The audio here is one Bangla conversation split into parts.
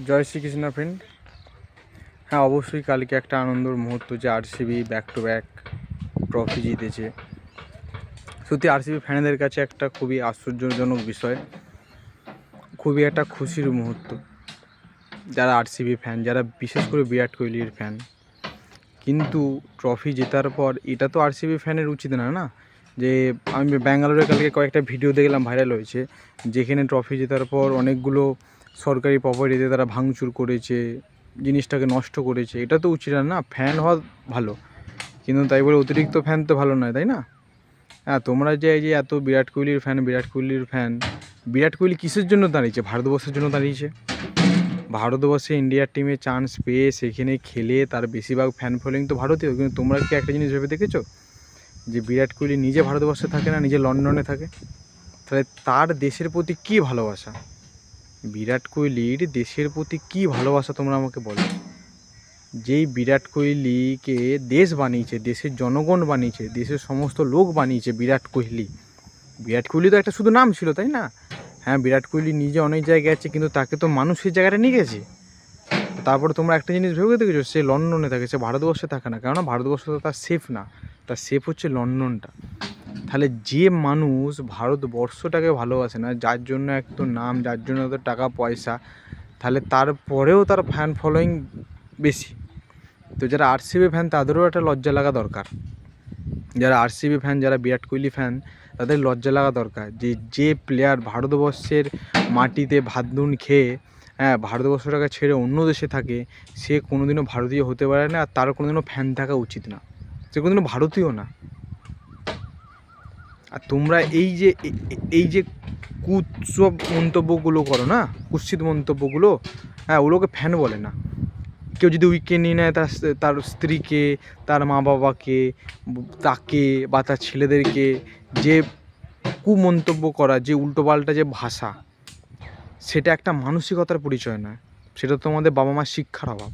জয় শ্রীকৃষ্ণ ফ্রেন্ড। হ্যাঁ, অবশ্যই কালকে একটা আনন্দের মুহূর্ত যে RCB back to back trophy জিতেছে। সত্যি আরসিবি ফ্যানদের কাছে একটা খুবই আশ্চর্যজনক বিষয়, খুবই একটা খুশির মুহূর্ত। যারা আরসিবি ফ্যান, যারা বিশেষ করে বিরাট কোহলির ফ্যান, কিন্তু ট্রফি জেতার পর এটা তো আরসিবি ফ্যানের উচিত না, না যে আমি ব্যাঙ্গালোরে কালকে কয়েকটা ভিডিও দেখলাম, ভাইরাল হয়েছে, যেখানে ট্রফি জেতার পর অনেকগুলো সরকারি প্রপার্টিতে তারা ভাঙচুর করেছে, জিনিসটাকে নষ্ট করেছে। এটা তো উচিত না। ফ্যান হওয়া ভালো, কিন্তু তাই বলে অতিরিক্ত ফ্যান তো ভালো নয়, তাই না? হ্যাঁ, তোমরা যে এই যে এত বিরাট কোহলির ফ্যান, বিরাট কোহলি কিসের জন্য দাঁড়িয়েছে? ভারতবর্ষের জন্য দাঁড়িয়েছে। ভারতবর্ষে ইন্ডিয়ার টিমে চান্স পেয়ে সেখানে খেলে তার বেশিরভাগ ফ্যান ফলোয়িং তো ভারতীয়। কিন্তু তোমরা কি একটা জিনিস ভেবে দেখেছো যে বিরাট কোহলি নিজে ভারতবর্ষে থাকে না, নিজে লন্ডনে থাকে? তাহলে তার দেশের প্রতি কী ভালোবাসা, বিরাট কোহলির দেশের প্রতি কী ভালোবাসা তোমরা আমাকে বলো। যেই বিরাট কোহলিকে দেশ বানিয়েছে, দেশের জনগণ বানিয়েছে, দেশের সমস্ত লোক বানিয়েছে বিরাট কোহলি। বিরাট কোহলি তো একটা শুধু নাম ছিল, তাই না? হ্যাঁ, বিরাট কোহলি নিজে অনেক জায়গায় গেছে, কিন্তু তাকে তো মানুষ সেই জায়গাটা নিয়ে গেছে। তারপরে তোমরা একটা জিনিস ভেবে দেখেছো, সে লন্ডনে থাকে, সে ভারতবর্ষে থাকে না। কেননা ভারতবর্ষ তো তার সেফ না, তার সেফ হচ্ছে লন্ডনটা। তাহলে যে মানুষ ভারতবর্ষটাকে ভালোবাসে না, যার জন্য এত নাম, যার জন্য এত টাকা পয়সা, তাহলে তারপরেও তার ফ্যান ফলোয়িং বেশি। তো যারা আরসিবি ফ্যান তাদেরও একটা লজ্জা লাগা দরকার। যারা আরসিবি ফ্যান, যারা বিরাট কোহলি ফ্যান, তাদের লজ্জা লাগা দরকার যে প্লেয়ার ভারতবর্ষের মাটিতে ভাত নুন খেয়ে, হ্যাঁ, ভারতবর্ষটাকে ছেড়ে অন্য দেশে থাকে, সে কোনোদিনও ভারতীয় হতে পারে না। আর তার কোনোদিনও ফ্যান থাকা উচিত না, সে কোনোদিনও ভারতীয় না। আর তোমরা এই যে কুৎসব মন্তব্যগুলো করো না, কুৎসিত মন্তব্যগুলো, হ্যাঁ, ওগুলোকে ফ্যান বলে না। কেউ যদি উইকেট নিয়ে নেয়, তার স্ত্রীকে, তার মা বাবাকে, তাকে বা তার ছেলেদেরকে যে কুমন্তব্য করা, যে উল্টোপাল্টা যে ভাষা, সেটা একটা মানসিকতার পরিচয় নয়। সেটা তোমাদের বাবা মার শিক্ষার অভাব।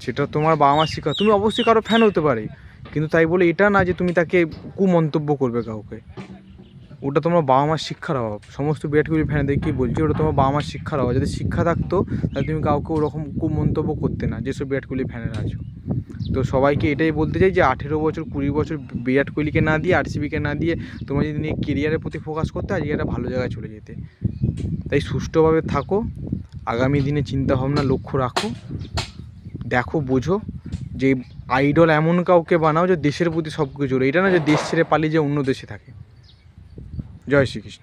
সেটা তোমার বাবা মার শিক্ষা। তুমি অবশ্যই কারো ফ্যান হতে পারে, কিন্তু তাই বলে এটা না যে তুমি তাকে কুমন্তব্য করবে কাউকে। ওটা তোমার বাবা মার শিক্ষার অভাব। সমস্ত বিরাট কোহলি ফ্যানদেরকেই বলছি, ওটা তোমার বাবা মার শিক্ষার অভাব। যদি শিক্ষা থাকতো তাহলে তুমি কাউকে ওরকম কুমন্তব্য করতে না, যেসব বিরাট কোহলি ফ্যানেরা আছো। তো সবাইকে এটাই বলতে চাই যে 18 বছর 20 বছর বিরাট কোহলিকে না দিয়ে, আরসিবিকে না দিয়ে, তোমরা যদি নিয়ে কেরিয়ারের প্রতি ফোকাস করতে, আজকে একটা ভালো জায়গায় চলে যেতে। তাই সুষ্ঠুভাবে থাকো, আগামী দিনে চিন্তাভাবনা লক্ষ্য রাখো, দেখো, বোঝো যে আইডল এমন কাউকে বানাও যে দেশের প্রতি সব কিছু। এটা না যে দেশ ছেড়ে পালিয়ে যে অন্য দেশে থাকে। জয় শ্রীকৃষ্ণ।